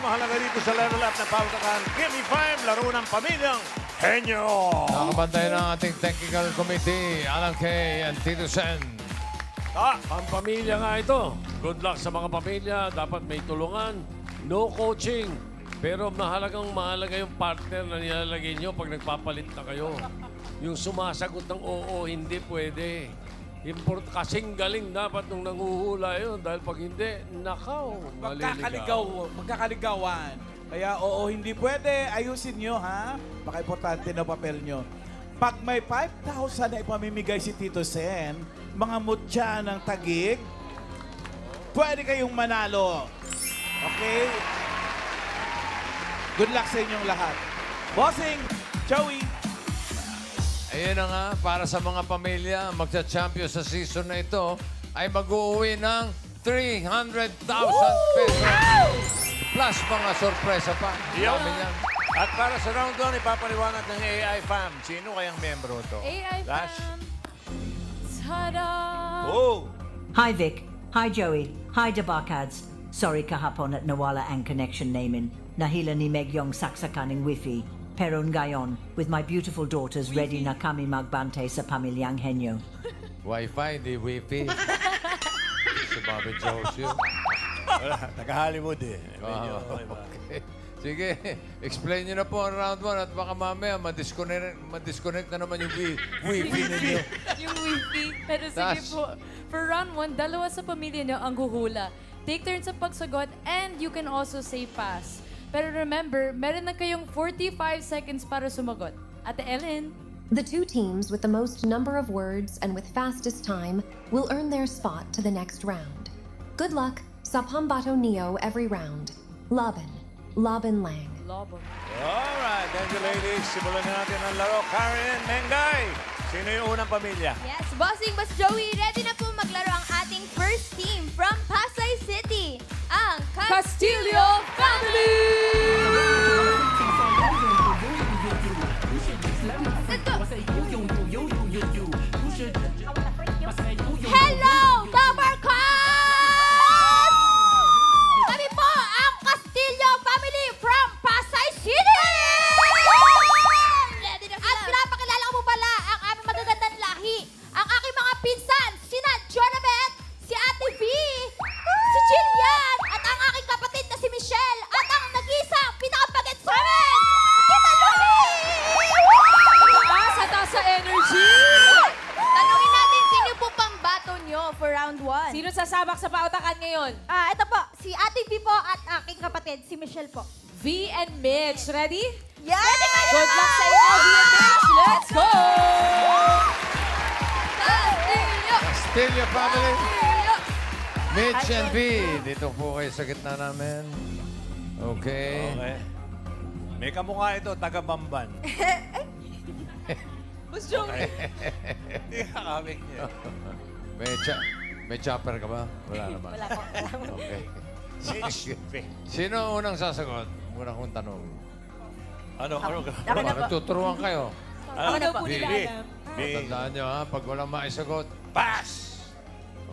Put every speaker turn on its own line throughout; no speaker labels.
mahalaga dito sa level up na pautakan. Give me 5, laro ng pamilyang Henyo.
Nakabantay ng ating technical committee, Alan Kay and Tito Sen.
Ang pamilya nga ito. Good luck sa mga pamilya. Dapat may tulungan. No coaching. Pero mahalaga yung partner na nilalagay nyo pag nagpapalit na kayo. Yung sumasagot ng oo, hindi pwede. Kasing galing dapat nung nanguhula yun. Dahil pag hindi, nakaw.
Magkakaligawan. Kaya oo, hindi pwede. Ayusin nyo, ha? Baka importante na papel nyo. Pag may 5,000 na ipamimigay si Tito Sen, mga mutya ng tagig, pwede kayong manalo. Okay? Good luck sa inyong lahat. Bossing, Joey.
Ayun na nga, para sa mga pamilya, magsa-champion sa season na ito, ay mag-uwi ng 300,000 pesos. Plus mga sorpresa pa. Dami niyan.
At para sa round 1, ipapaliwanag ng AI Fam. Sino kayang membro to?
AI
Dash.
Fam. Tada!
Oh!
Hi Vic. Hi Joey. Hi Debarkads. Sorry kahapon at nawala ang connection namin. Nahila ni Megyong saksakaning wifi. Pero ngayon, with my beautiful daughters ready na kami magbantay sa pamilyang Henyo.
Wi-Fi, di Wi-Fi. Si Bobby Joshua.
Wala, taga-Hollywood eh.
Okay. Sige, explain nyo na po ang round 1 at baka mamaya ma-disconnect na naman yung Wi-Fi ninyo.
Yung wifi. Pero sige
Dash.
po. For round 1, dalawa sa pamilya niyo ang huhula. Take turns sa pagsagot and you can also say pass. Pero remember, meron na kayong 45 seconds para sumagot. Ate Ellen?
The two teams with the most number of words and with fastest time will earn their spot to the next round. Good luck sa Pambato Neo every round. Laban. Laban Lang.
Lobo.
Alright, thank you ladies. Simulan na natin ang laro. Karen, Mengay, sino yung unang pamilya?
Yes, Bossing Boss Joey, ready na po maglaro ang ating first team from Pasay City, ang
Castillo Family!
Hello, Dabarkas! Kami po ang Castillo Family from Pasay City! At pinapakilala ko po pala ang aming magagandang lahi, ang aking mga pinsan, sina Jonabeth, si Ate V, si Jillian, at ang aking kapatid na si Michelle, at ang nag-iisang pinakapagets sa amin, Tita Lucy!
Sa taas sa energy!
Tanungin natin sino po pang bato nyo for round 1.
Sino sasabak sa pautakan ngayon?
Ito po, si Ate V po at aking kapatid, si Michelle po.
V and Mitch. Ready?
Yes! Ready kayo!
Good luck sa inyo, V and Mitch. Let's go! Castillo!
Castillo family.
Castillo!
Mitch and V. Dito po kayo sa gitna namin. Okay.
Okay. May kamukha ito, taga-Bamban.
Boss Joey.
Hindi kakamik niya.
May chopper ka ba? Wala naman.
Wala po.
Okay.
Mitch.
Sino unang sasagot? Muna kong tanong.
Ano?
Nagtuturuan kayo.
Ako na po
Di.
nila alam.
Tandaan nyo ha, pag walang maisagot, pass!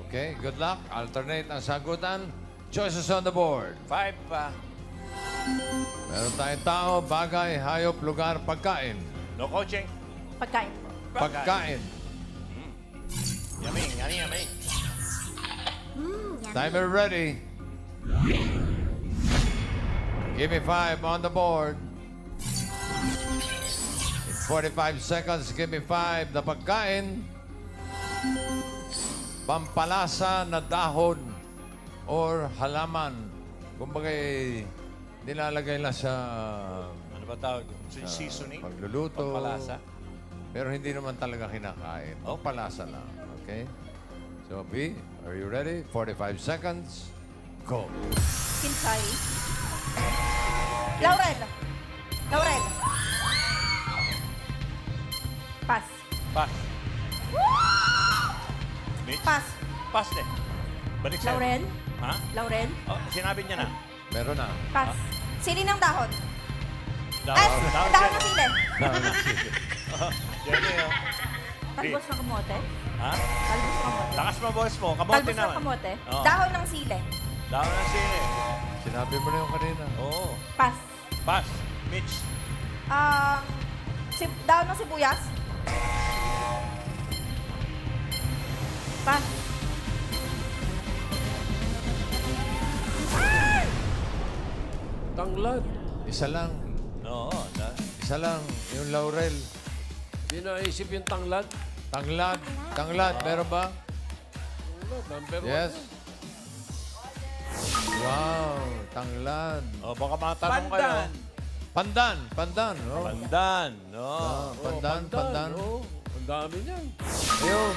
Okay, good luck. Alternate ang sagutan. Choices on the board.
5 pa.
Meron tayong tao, bagay, hayop, lugar, pagkain.
No coaching.
Pagkain.
Pagkain.
Yummy.
Timer ready. Give me 5 on the board. In 45 seconds, give me 5 na pagkain. Pampalasa na dahon or halaman. Kumbaga, nilalagay lang sa
Ano ba tawag? Seasoning?
pagluluto.
Pampalasa?
Pero hindi naman talaga kinakain. Pampalasa lang. Okay? So, B, are you ready? 45 seconds. Go.
Kinsay. Laurel. Pass.
Pass. Mitch?
Pass.
Pass din. Balik sa'yo.
Laurel.
Ha?
Laurel.
Oh, sinabi niya na.
Meron na.
Pass. Sili ng dahon.
Dahon
Dahon ng sili.
Jenny, oh.
Talbos ng kamote.
Ha?
Talbos ng kamote.
Lakas mo, boss mo. Kamote
Talbos ng
naman.
kamote.
Oo.
Dahon ng sili.
Dahon ng sili.
Sinabi mo na yung kanina.
Oo.
Pass.
Pass. Mitch.
Daon ng sibuyas. Pass.
Tanglad.
Isa lang.
Oo.
Isa lang. Yung laurel.
Hindi naisip yung tanglad.
Tanglad. Tanglad. Meron ba?
Number
Yes. Wow. Tanglad.
O, baka matanong kayo.
Pandan.
Pandan. Pandan. Oh.
Pandan. No.
Pandan. Pandan.
Oh, ang dami niyan.
Ayun.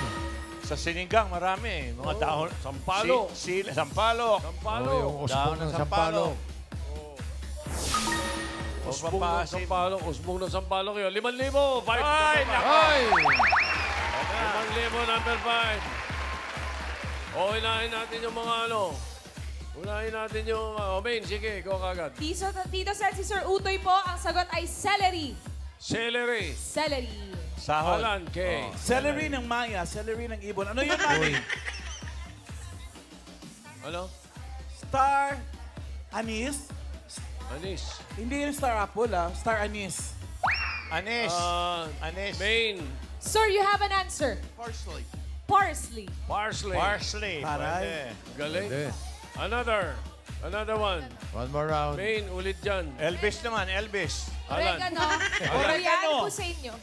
Sa sinigang, marami. Mga
Oo.
dahon.
Sampalok.
Sampalok.
Sampalo.
Oh, yung usbong
Dahon
ng
ng
sampalok.
Usbong ng
pampasim.
sampalok. Usbong ng sampalok yun. 5,000. 5.
Ay,
Ay!
5,000, number 5. O, unahin natin yung mga ano. Unahin natin yung... main, sige, ikaw kagad.
Tito Sen, si Sir Utoy po, ang sagot ay celery.
Celery.
Celery.
Sahod.
Alan, K.
Celery ng Maya, celery ng Ibon. Ano yun, Mami?
Ano?
Star anise?
Anis.
Hindi yung star apple, Star anise.
Anis.
Ah,
Anis.
Main.
Sir, you have an answer.
Parsley.
Parsley.
Parsley.
Parsley.
Taray.
Pwede.
Galing.
Hindi.
Another one.
One more round.
Main, ulit dyan.
Elvis naman, Elvis.
Alan.
Oregano.
Oregano.
po sa inyo.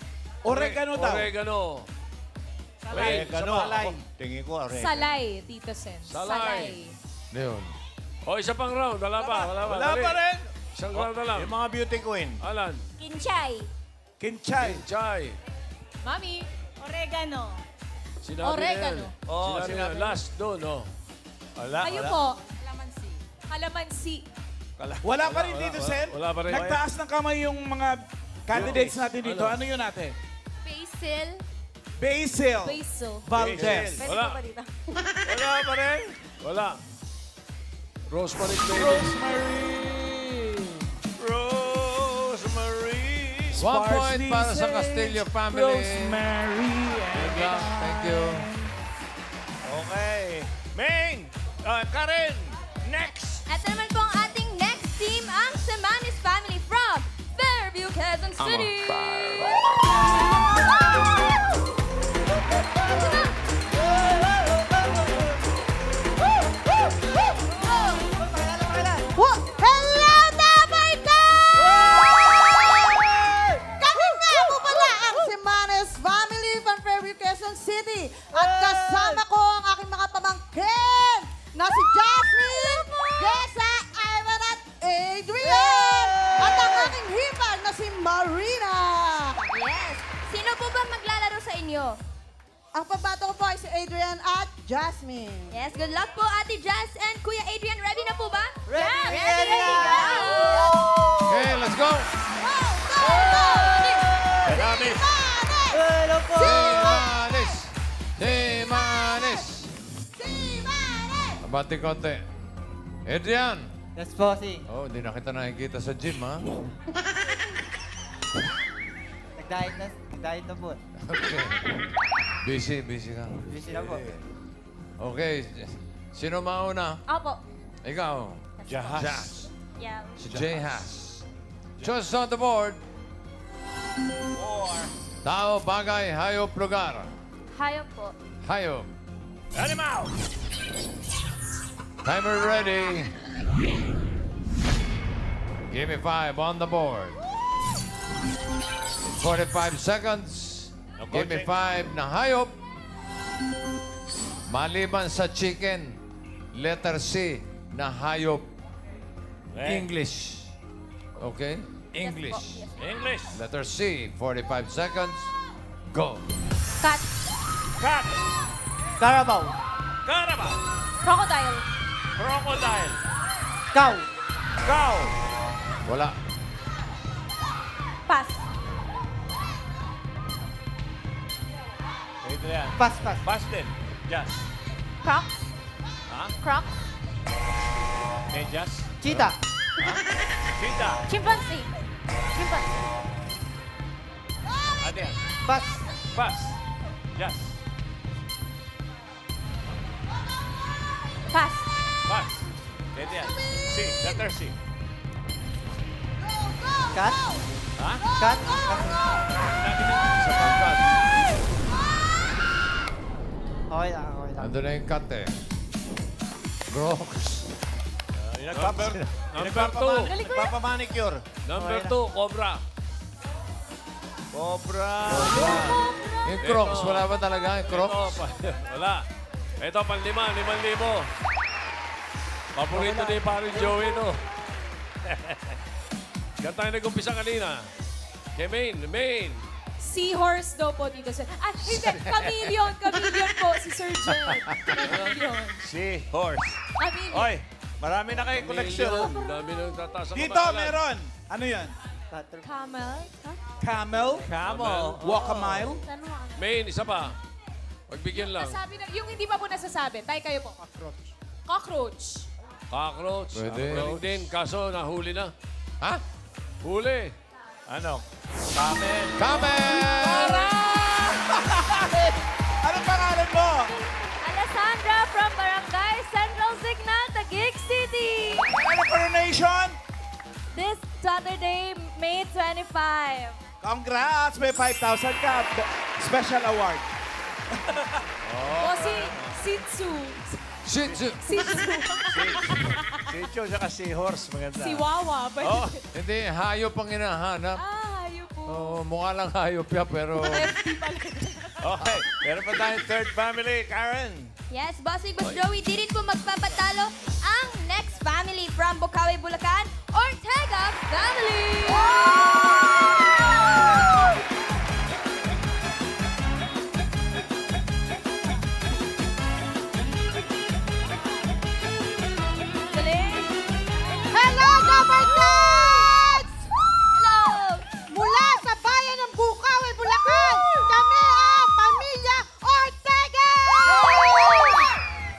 Oregano daw.
Oregano. Wait,
Oregano.
Salay.
Ako, tingin ko, oregano.
Salay, Tito Sen.
Salay.
Yun.
O, isa pang round. Wala pa.
Wala
Dali.
pa rin.
Isang round na lang.
Yung mga beauty queen.
Alan.
Kinchay.
Kinchay.
Chay.
Mami.
Oregano.
Sinabi
Oregano.
na yan.
Oo,
Sinabi
sinabi
na. Last doon, oh.
Wala,
Kayo
wala.
po. Calamansi.
Wala pa rin dito, Sen.
Wala pa rin.
Nagtaas ng kamay yung mga candidates natin dito. Ano yun natin?
Basil.
Basil.
Basil.
Valdez.
Basil.
Wala.
Wala pa rin.
Wala. Rosemary Baby.
Rosemary.
Rosemary.
1 point
Parsley,
para sa
sage,
Castillo family.
Rosemary.
Good luck. Thank you.
Okay. Main. Karen. Next.
Ito naman po ang ating next team, ang Semanis family from Fairview, Quezon City. Hello, Tabayta!
Kami nga po pala ang Semanes Family from Fairview, Quezon City. At kasama ko ang aking mga pamangkin na si Jasmine, Jessa, Ivan at Adrian. At ang aking hipag na si Marina.
Yes. Sino po ba maglalaro sa inyo?
Ang pambato ko po ay si Adrian at Jasmine.
Yes, good luck po, Ate Jazz and Kuya Adrian. Ready na po ba?
Ready,
Ready,
ready.
go!
Okay, let's go.
Semanis.
Hello po.
Simanis. Simanis. Abati konti. Adrian.
Yes, bossing.
Oh, hindi na kita nakikita sa gym, ha?
Nag-diet na po.
Okay. Busy ka.
Busy na po.
Okay. Sino mauna?
Opo.
Ikaw.
Jahas.
Yeah.
Si Jay Haas. Choices on the board. Tao, bagay, hayop, lugar.
Hayop po.
Hayop.
Animal.
Timer ready. Give me 5 on the board. 45 seconds. Give me 5 na hayop. Maliban sa chicken, letter C na hayop. English. Okay? English.
English.
Letter C, 45 seconds. Go.
Cat.
Cat.
Carabao.
Carabao.
Crocodile.
Crocodile.
Cow.
Cow.
Wala.
Pass.
Adrian.
Pass, pass.
Pass din. Jazz.
Crocs.
Ha?
Crocs.
Medyas.
Cheetah.
Cheetah.
Chimpanzee. Chimpanzee.
Ano yan?
Pass.
Pass. Jazz.
Pass.
Pass. Pwede yan. C. Letter C.
Cat?
Ha?
Cat?
Sa pangkat.
Okay lang, okay lang.
Nandun na yung cut eh. Crocs.
Number 2.
Nagpapamanicure.
Number 2, Cobra.
Cobra.
Yung Crocs, wala ba talaga yung Crocs?
Wala. Ito, pang-5,000. Paborito ni parin Joey, no? Diyan tayo nag-umpisa kanina. Kay Main.
Seahorse daw po, Tito Sen. Ah, hindi. Chameleon po, si Sir Jen. Chameleon.
C. Horse.
Chameleon.
Oy, marami na kayong collection.
Ang dami nang tataas ang
Dito,
kamahalan.
meron. Ano yan?
Camel.
Camel?
Camel.
Walk a mile?
Main, isa pa. Pagbigyan lang.
Nasabi na, yung hindi pa po nasasabi. Tayo kayo po. Cockroach.
Cockroach.
Pwede.
Galing din, kaso nahuli na.
Ha?
Huli.
Ano? Camel.
Camel!
Anong pangalan mo?
Alessandra from Barangay Central Signal, Taguig City.
Ano coronation?
This Saturday, May 25.
Congrats! May 5,000 ka. Special award.
O si Shih Tzu.
Shih Tzu.
Shih Tzu.
Si Cho, saka si Horse. Maganda.
Si Wawa.
Oh,
Hindi, hayop ang hinahanap.
Ayun po.
Oh, mukha lang hayop yan, pero...
okay. Meron pa tayong third family. Karen.
Yes, Bossing Boss Joey, di rin po magpapatalo ang next family from Bukawi, Bulacan, Ortega Family! Galing!
Hello, Governors!
Hello!
Mula sa bayan ng Bukawi, Bulacan, kami ang Pamilya Ortega!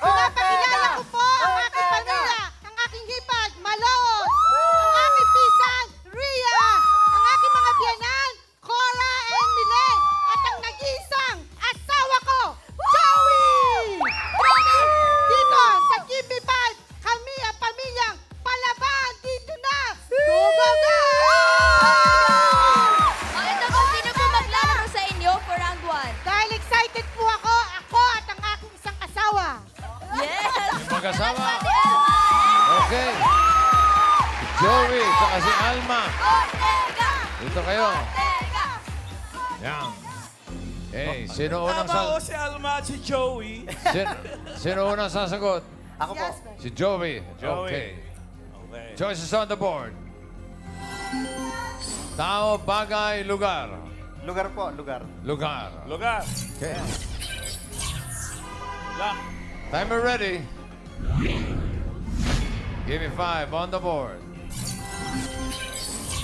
Pinapakilala ko po ang aking pamilya, ang aking hipag, Malon, ang aking pisan, Rhea, ang aking mga biyanan, Cora and Milen, at ang nag-iisang asawa ko, Joey! Dito sa GB5, kami ang pamilyang Palaban dito na! Go, go, go!
Ito po, sino po maglalaro sa inyo for round 1?
Dahil excited po ako at ang aking isang asawa.
Yes!
Mag-asawa.
Elma!
Okay. Joey, saka si Alma.
Ortega!
Dito kayo.
Ortega!
Yan. Hey, sino unang
Tama o si Alma at si Joey.
sino unang sasagot?
Ako po.
Si Joey.
Joey.
Okay.
Okay.
Choices on the board. Tao, bagay, lugar.
Lugar po, lugar.
Lugar.
Lugar.
Okay.
Lock.
Timer ready. Give me 5 on the board.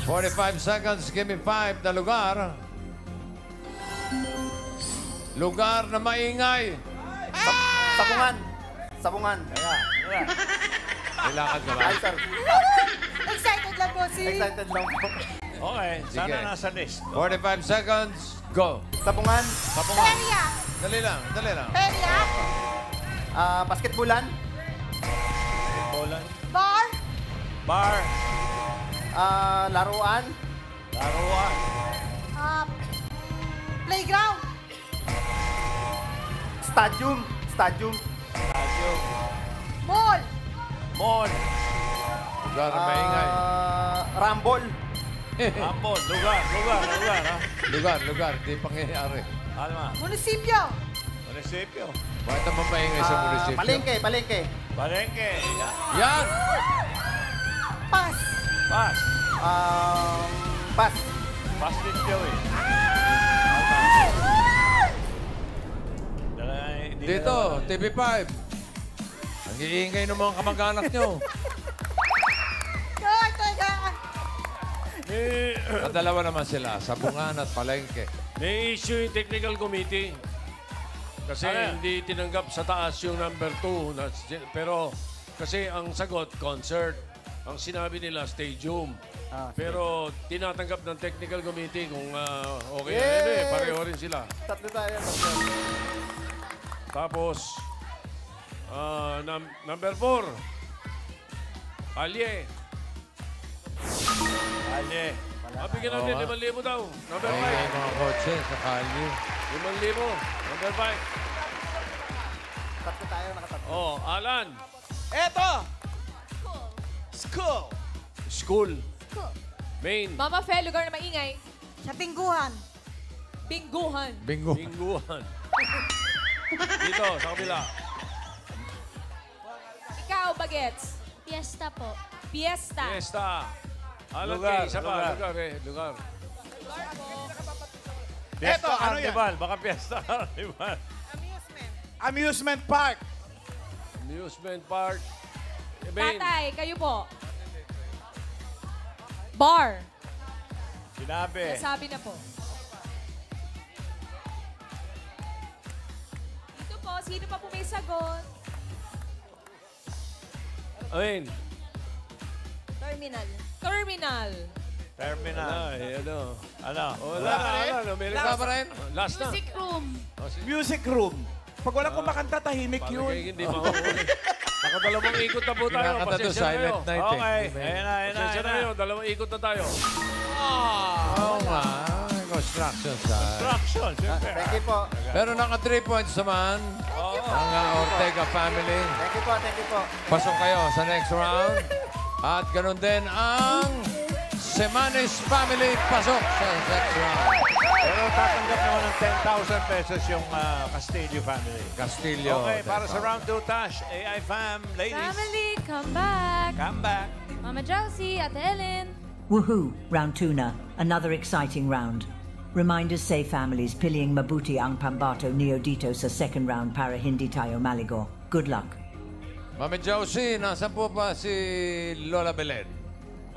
45 seconds. Give me 5 na lugar. Lugar na maingay.
Sabungan. Sabungan.
Kailangan ka ba?
Ay, sir.
Excited lang po si...
Excited lang po.
Okay. Sana
Sige.
nasa list.
45 seconds. Go.
Sabungan.
Peria.
Dali lang. Dali lang.
Peria.
Basketbulan.
Bolan.
Bar.
Bar.
Laruan.
Laruan.
Playground.
Stadium. Stadium.
Stadium.
Mall.
Mall.
Lugar na maingay.
Rambol.
Ambon. Lugar. Ha?
Lugar. Di pangyayari.
Alma.
Munisipyo.
Munisipyo.
Bakit naman maingay sa munisipyo?
Palengke. Palengke.
Palengke.
Yan!
Pas.
Pass.
Pas.
Pass din Joey.
Dito, TV5. Ang iingay ng mga kamag-anak nyo. Dalawa naman sila, Sabungan at Palengke.
May issue yung technical committee. Kasi hindi tinanggap sa taas yung number 2. Pero kasi ang sagot, concert. Ang sinabi nila, stadium. Pero tinatanggap ng technical committee kung okay na yun eh. Pareho rin sila.
Tatlo tayo.
Tapos, number 4. Kalye.
Kalye.
Mabigyan natin 5,000 daw. Number
Ay,
5.
ay, mga kotse sa kalye.
5,000. Number 5.
Tatlo tayo, nakatatlo.
Oh, Alan.
Eto! School.
School. Main.
Mama Fe, lugar na maingay.
Sa tingguhan.
Bingguhan.
Bingo.
Bingguhan. Dito, sa kabila.
Ikaw, Bagets.
Fiesta po.
Fiesta.
Fiesta. Alan
Lugar,
K, isa pa.
lugar.
Lugar eh. Lugar.
Fiesta
Eto, ano yan?
Carnival. Baka Fiesta Carnival.
Amusement park.
Amusement park. Main.
Tatay, kayo po. Bar.
Sinabi.
Nasabi na po. Dito po, sino pa po may sagot?
Main.
Terminal.
Terminal.
Terminal.
Ano?
Ano?
Wala na. Wala na.
Wala pa rin.
Last na.
Music room.
Music room. Pag wala kumakanta, tahimik
Parang
yun.
kayo hindi makahuli. Nakadalawang ikot na po tayo.
Kinakanta to
Pasensya na kayo.
Silent Night
Okay.
eh.
Ayan na, ayan na,
Pasensya
ayan
na
na.
kayo. Dalawang ikot na tayo.
Oo nga. Construction side.
Construction, siyempre.
Thank you po.
Pero naka 3 points naman. Ang Ortega family.
Thank you po, thank you po.
Pasok kayo sa next round. At ganun din ang Semanes family. Pasok sa next round.
Pero tatanggap naman ng 10,000 pesos yung Castillo family.
Castillo.
Okay, para sa round 2, Tash, AI fam, ladies.
Family, come back.
Come back.
Mama Josie, Ate Ellen.
Woohoo! Round 2 na. Another exciting round. Reminders say families piliing mabuti ang pambato neo dito sa second round para hindi tayo maligo. Good luck.
Mami Josie, nasan po pa si Lola Belen?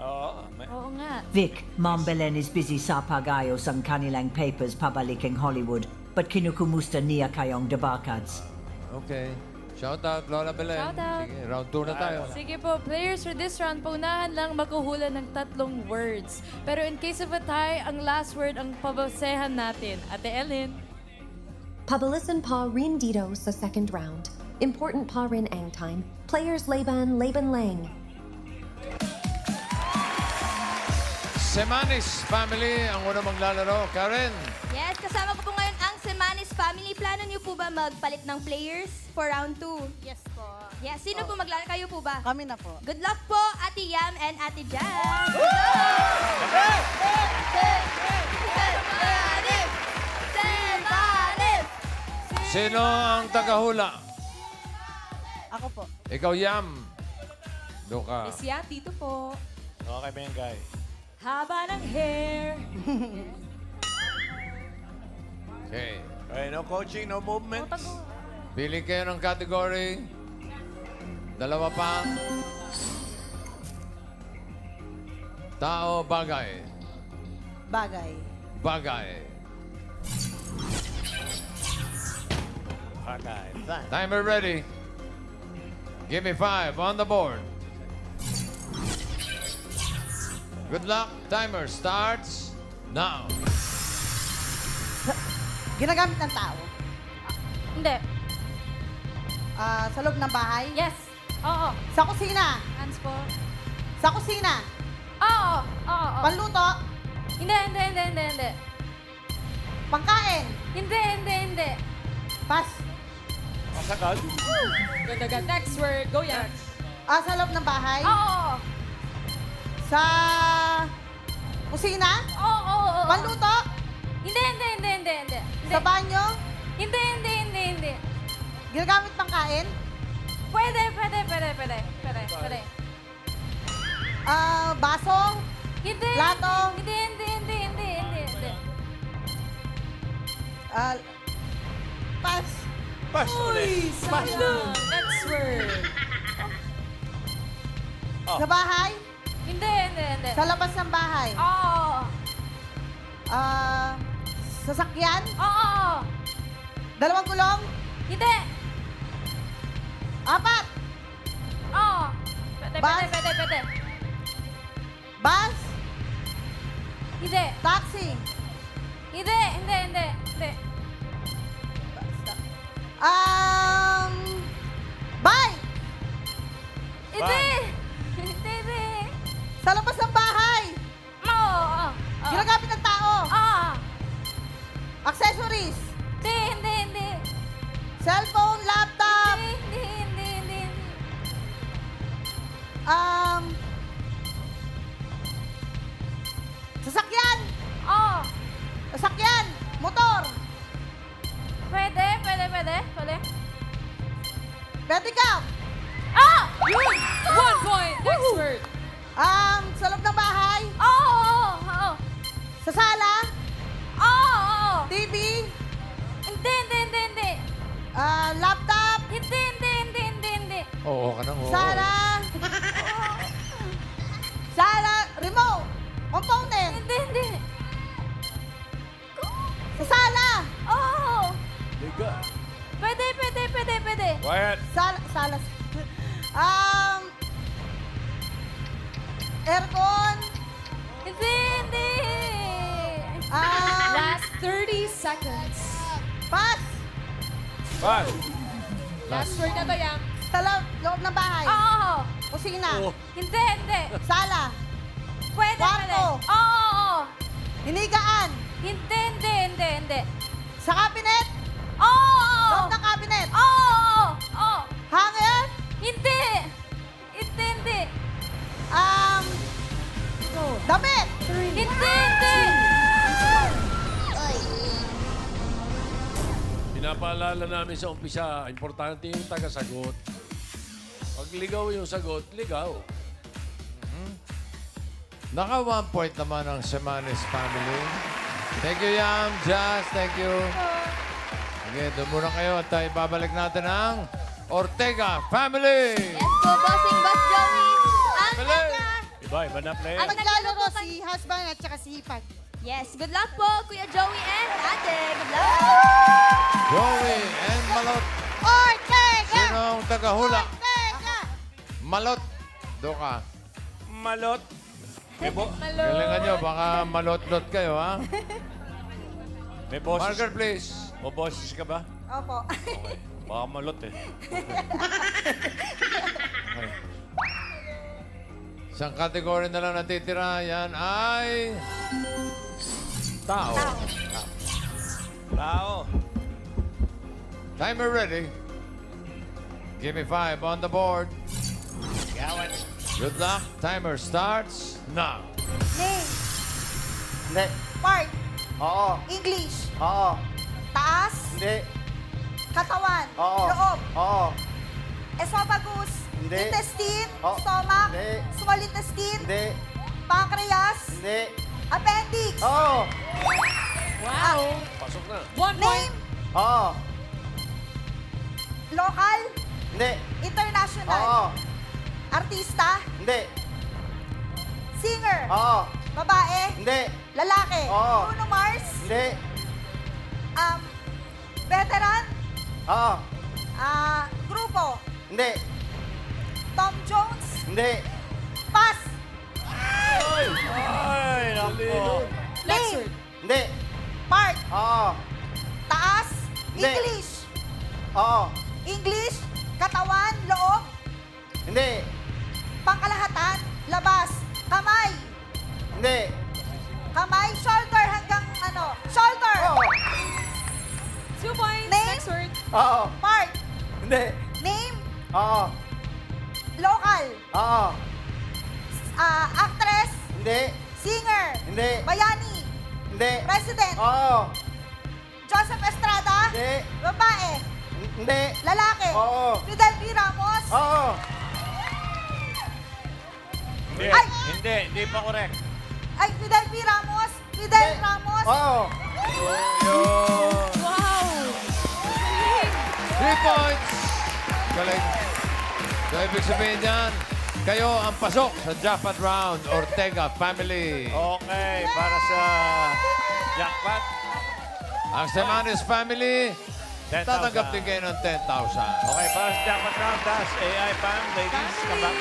Oo.
Oo nga.
Vic, Mom Belen is busy sa pag-ayos ang kanilang papers pabaliking Hollywood, but kinukumusta niya kayong debakads.
Okay. Shout out, Lola Belen.
Shout out.
Sige, round 2 na tayo.
Sige po, players for this round, paunahan lang magkuhula ng 3 words. Pero in case of a tie, ang last word ang pabasehan natin. Ate Ellen.
Pabilisan pa rin dito sa second round. Important pa rin ang time. Players Laban lang.
Semanes family, ang unang maglalaro. Karen.
Yes, kasama ko po ngayon ang Semanes family. Plano niyo po ba magpalit ng players for round 2? Yes po. Yes, sino po maglalaro? Kayo po ba?
Kami na po.
Good luck po, Ate Yam and Ate Jam. Semanes!
Sino ang tagahula?
Ako po.
Ikaw, Yam. Doon ka.
Miss Yan, dito po.
Okay, Mengay.
Haba ng hair.
Okay.
Okay, no coaching, no movement.
Pili kayo ng category. 2 pa. Tao, bagay.
Bagay.
Bagay.
Okay,
Timer ready. Give me 5 on the board. Good luck. Timer starts now.
Ginagamit ng tao.
Hindi.
Sa loob ng bahay.
Yes. Oo.
Sa kusina.
Hands po.
Sa kusina.
Oo. Oo.
Panluto.
Hindi.
Pangkain.
Hindi.
Pas.
Masagad.
Ganda. Next word. Go yan.
Sa loob ng bahay.
Oo.
Sa kusina.
Oo.
Panluto.
Hindi.
Sa banyo.
Hindi.
Ginagamit pangkain.
Pwede.
Baso.
Hindi.
Plato.
Hindi.
Pas.
Pas ulit.
Sayang. Next word.
Sa bahay.
Hindi.
Sa labas ng bahay.
Oo.
Sasakyan.
Oo.
2 gulong.
Hindi.
4.
Oo.
Bus.
Pwede.
Bus.
Hindi.
Taxi.
Hindi.
Bike.
Hindi. Hindi.
Sa labas ng bahay.
Oo.
Ginagamit ng tao.
Oo.
Accessories.
Hindi.
Cellphone, laptop.
Hindi.
Sasakyan.
Oo.
Sasakyan. Motor.
Pwede.
Pedicab.
Ah! Yun! 1 point. Next word.
Sa loob ng bahay.
Oo.
Sa sala.
Oo.
TV.
Hindi.
Laptop.
Hindi.
Oo ka nang oo.
Sala. Remote. Component.
Hindi.
Sa sala.
Oo.
Liga.
Pwede.
Quiet.
Sala. Aircon.
Hindi.
Last 30 seconds.
Pass.
Pass.
Last word na to, Yang.
Sa loob ng bahay.
Oo.
Kusina.
Hindi.
Sala.
Pwede.
Kwarto.
Oo.
Hinigaan.
Hindi.
Sa cabinet.
Oo.
Loob ng cabinet.
Oo.
Hanger.
Hindi.
Damit.
Hindi.
Pinapaalala namin sa umpisa, importante yung taga-sagot. Pag ligaw yung sagot, ligaw.
Naka 1 point naman ang Semanes family. Thank you, Yam, Jazz. Thank you. Sige, doon muna kayo at ibabalik natin ang Ortega family.
Yes po, bossing boss Joey.
Iba na play.
Ang naglalaro si husband at saka si hipag.
Yes, good luck po, Kuya Joey and Ate. Good luck.
Joey and Malot.
Ortega!
Sino ang tagahula?
Ortega!
Malot. Doon ka.
Malot.
Galingan nyo, baka malot-lot kayo, ha?
May boses.
Marker, please.
O boses ka ba?
Opo.
Okay. Baka malot eh.
Okay. Isang kategory na lang natitira. Yan ay... Tao.
Tao.
Timer ready. Give me 5 on the board. Good luck. Timer starts now.
Name.
Hindi.
Part.
Oo.
English.
Oo.
Taas.
Hindi.
Katawan.
Oo.
Loob.
Oo.
Esophagus.
Hindi.
Intestine.
Oo.
Stomach.
Hindi.
Small intestine.
Hindi.
Pancreas.
Hindi.
Appendix.
Oo.
Wow.
Pasok na.
1 point.
Name.
Oo.
Local.
Hindi.
International.
Oo.
Artista.
Hindi.
Singer.
Oo.
Babae.
Hindi.
Lalaki.
Oo.
Bruno Mars.
Hindi.
Veteran.
Oo.
Grupo.
Hindi.
Tom Jones.
Hindi.
Pass.
Ay, nako.
Next
Name.
word.
Hindi.
Part.
Oo.
Taas.
Hindi.
English.
Oo.
English. Katawan. Loob.
Hindi.
Pangkalahatan. Labas. Kamay.
Hindi.
Kamay. Shoulder hanggang shoulder.
Oo.
2 points.
Name.
Next word.
Oo.
Part.
Hindi.
Name.
Oo.
Local.
Oo.
Actress.
Hindi.
Singer.
Hindi.
Bayani.
Hindi.
President.
Oo.
Joseph Estrada.
Hindi.
Babae.
Hindi.
Lalaki.
Oo.
Fidel V. Ramos.
Oo.
Hindi.
Ay!
Hindi pa correct.
Ay, Fidel V. Ramos. Fidel Ramos.
Oo.
Wow.
3 points. Galing. So, ibig sabihin yan, kayo ang pasok sa jackpot round, Ortega family.
Okay, para sa jackpot.
Ang Semanes family,
10,000.
tatanggap din kayo ng 10,000.
Okay, para sa jackpot round, that's AI Fam. Ladies, come back.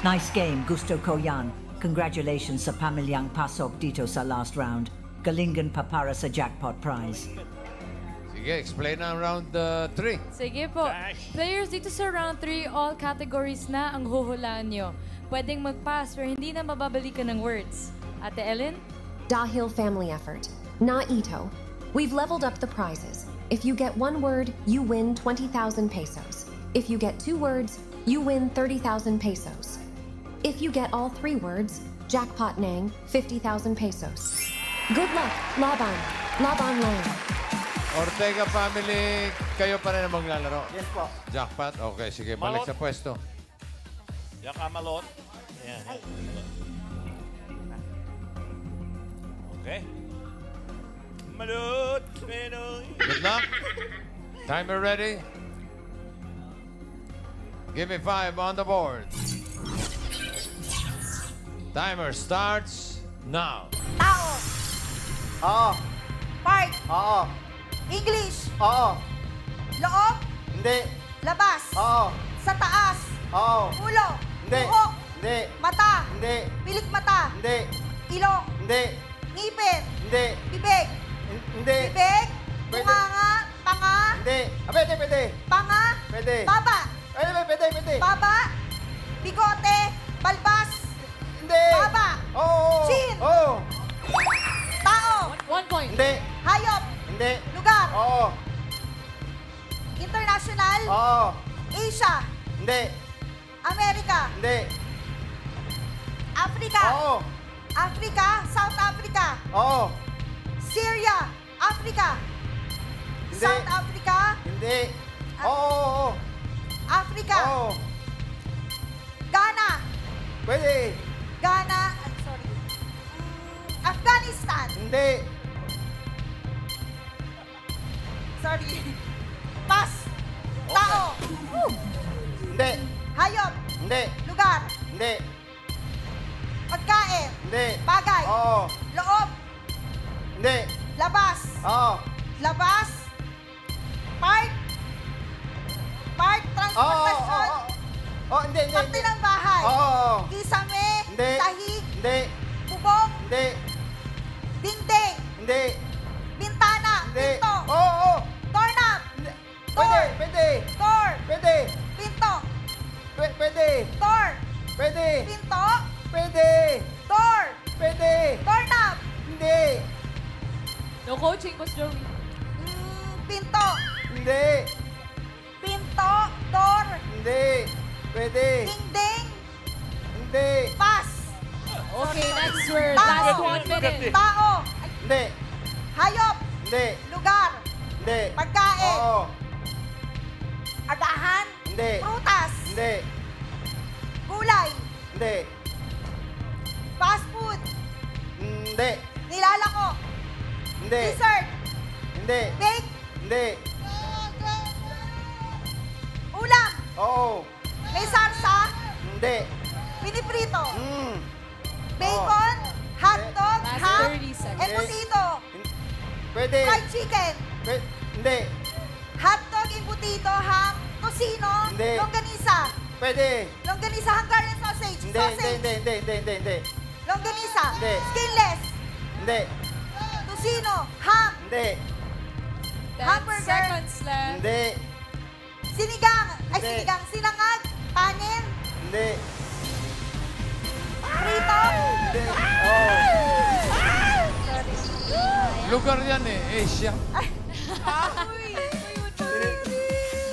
Nice game, Gusto Koyan. Congratulations sa pamilyang pasok dito sa last round. Galingan pa para sa jackpot prize.
Sige. Sige, explain na round 3.
Sige po. Players dito sa round 3, all categories na ang huhulaan nyo. Pwedeng mag-pass pero hindi na mababalikan ng words. Ate Ellen?
Dahil family effort. Na ito. We've leveled up the prizes. If you get one word, you win 20,000 pesos. If you get 2 words, you win 30,000 pesos. If you get all 3 words, jackpot nang 50,000 pesos. Good luck, Laban. Laban lang.
Ortega family, kayo pa rin ang maglalaro.
Yes po.
Jackpot? Okay, sige, balik
Malot.
sa pwesto.
Yakamalot. Ayan. Okay. Malot. Pinoy.
Good luck. Timer ready? Give me 5 on the board. Timer starts now.
Tao.
Oo.
Part.
Oo.
English.
Oo.
Loob.
Hindi.
Labas.
Oo.
Sa taas.
Oo.
Ulo.
Hindi.
Buhok.
Hindi.
Mata.
Hindi.
Pilik mata.
Hindi.
Ilong.
Hindi.
Ngipin.
Hindi.
Bibig.
Hindi.
Bibig.
Pwede.
Bunganga. Panga.
Hindi. Pwede, pwede.
Panga.
Pwede.
Baba.
Pwede, pwede.
Baba. Bigote. Balbas.
Hindi.
Baba.
Oo.
Chin.
Oo.
Tao.
1 point.
Hindi.
Hayop.
Hindi.
Lugar.
Oo.
International.
Oo.
Asia.
Hindi.
Amerika.
Hindi.
Africa.
Oo.
Africa. South Africa.
Oo.
Syria. Africa.
Hindi.
South Africa.
Hindi. Oo.
Africa.
Oo.
Ghana.
Pwede.
Ghana. Sorry. Afghanistan.
Hindi.
Sorry. Pass. Tao.
Hindi.
Hayop.
Hindi.
Lugar.
Hindi.
Pagkain.
Hindi.
Bagay.
Oo.
Loob.
Hindi.
Labas.
Oo.
Labas. Part. Part.
Oo.
Transportasyon.
Oo. Hindi.
Parte ng bahay.
Oo.
Kisame.
Hindi.
Sahig.
Hindi.
Bubong.
Hindi.
Dingding.
Hindi.
Bintana.
Hindi.
Pinto.
Oo.
Doorknob.
Pwede. Pwede.
Door.
Pwede.
Pinto.
Pwede.
Door.
Pwede.
Pinto.
Pwede.
Door.
Pwede.
Doorknob.
Hindi.
No coaching, Boss Joey.
Pinto.
Hindi.
Pinto. Door.
Hindi. Pwede.
Dingding.
Hindi.
Pass.
Okay, next word.
Tao.
Last 1 minute.
Tao.
Hindi.
Hayop.
Hindi.
Lugar.
Hindi.
Pagkain.
Oo.
Agahan.
Hindi.
Prutas.
Hindi.
Gulay.
Hindi.
Fast food.
Hindi.
Nilalako.
Hindi.
Dessert.
Hindi.
Bake.
Hindi.
Ulam.
Oo.
May sarsa.
Hindi.
Piniprito.
Mm.
Bacon. Hotdog.
Last
Ham.
30 seconds.
Embutido.
Pwede.
Fried chicken.
Hindi.
Hotdog, embutido, ham, tocino,
Hindi.
longganisa.
Pwede.
Longganisa, Hungarian sausage.
Hindi.
Sausage.
Hindi.
Longganisa.
Hindi.
Skinless.
Hindi.
Tocino. Ham.
Hindi.
10
Hamburger.
seconds left.
Hindi.
Sinigang. Ay,
Hindi.
sinigang. Sinangag. Panin.
Hindi.
Prito.
Hindi. Oo.
Lugar yan eh, Asia.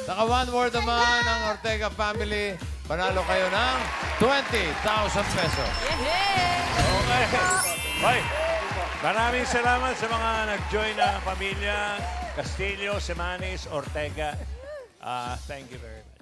Naka 1 word naman ang Ortega family. Panalo kayo ng 20,000 pesos.
Okay. Bye. Maraming salamat sa mga nag-join na pamilya. Castillo, Semanes, Ortega. Thank you very much.